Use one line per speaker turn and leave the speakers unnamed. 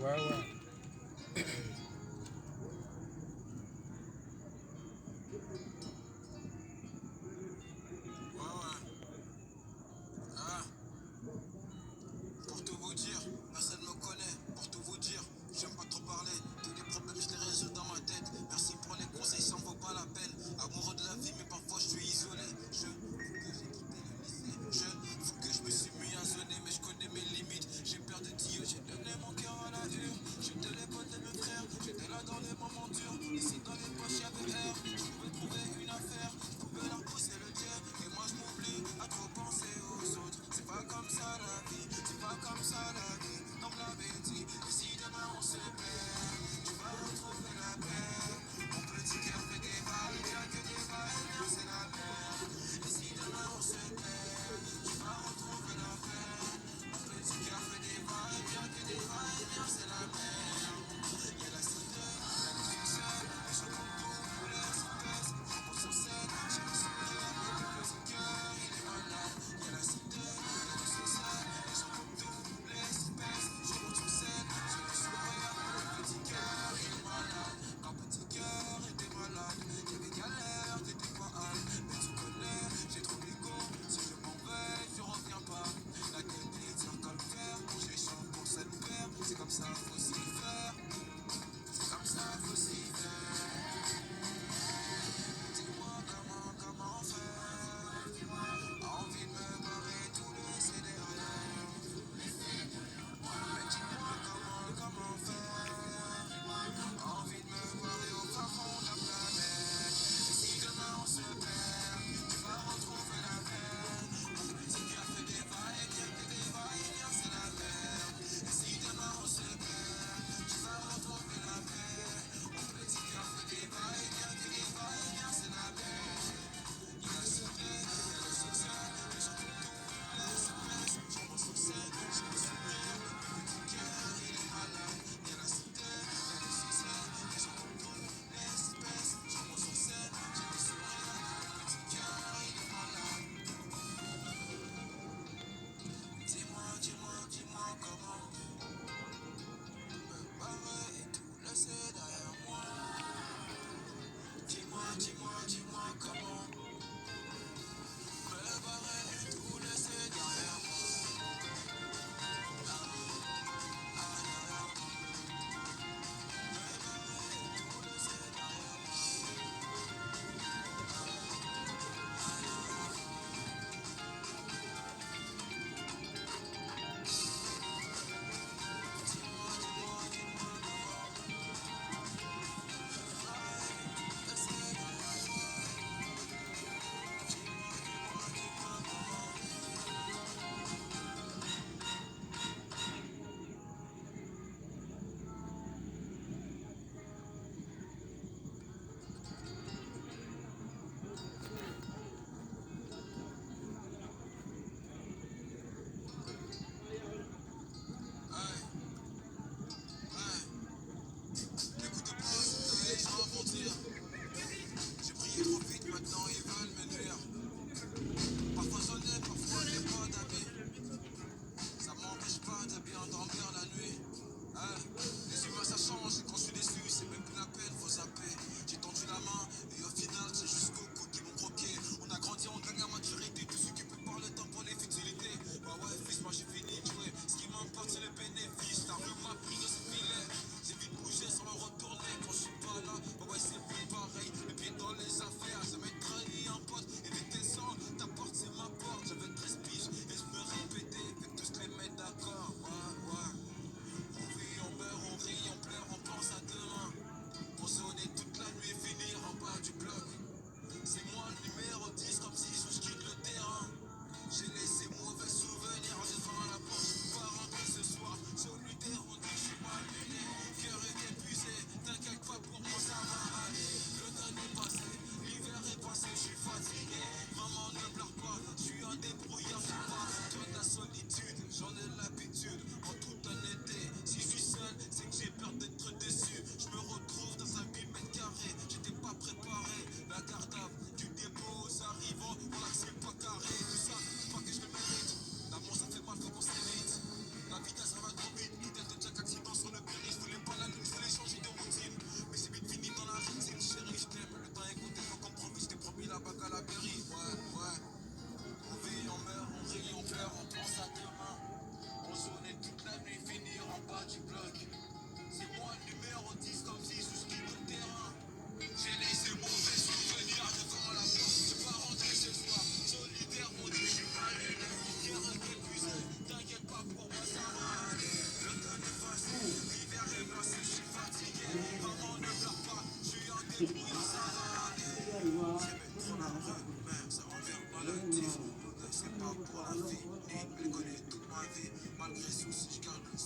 Ouais, ouais.
Ouais, ouais. Ah, pour tout vous dire, personne me connaît. Pour tout vous dire, j'aime pas trop parler. Tous les problèmes, je les résous dans ma tête. Merci pour les conseils, ça en vaut pas la peine. Amoureux de la vie, mais parfois je suis isolé. Je faut que j'ai quitté le lycée. Je faut que je me suis mis à zoner, mais je connais mes limites. J'ai peur de Dieu, j'ai donné mon cœur à la hure. J'étais les potes de mes frères, j'étais là dans les moments durs. Ici dans les poches, y'avait air. Je pouvais trouver une affaire, je pouvais leur pousser le jet. Et moi je m'oublie à trop penser aux autres. C'est pas comme ça la vie, c'est pas comme ça la vie. On me l'avait dit, et si demain on se perd, tu vas retrouver la paix. Mon petit cœur fait des vagues, il y a que des va-et-vient, c'est la merde. Et si demain on se perd, tu vas retrouver la paix. Mon petit cœur fait des va-et-vient, que des va-et-vient, c'est la merde. vie. Malgré souci, je garde le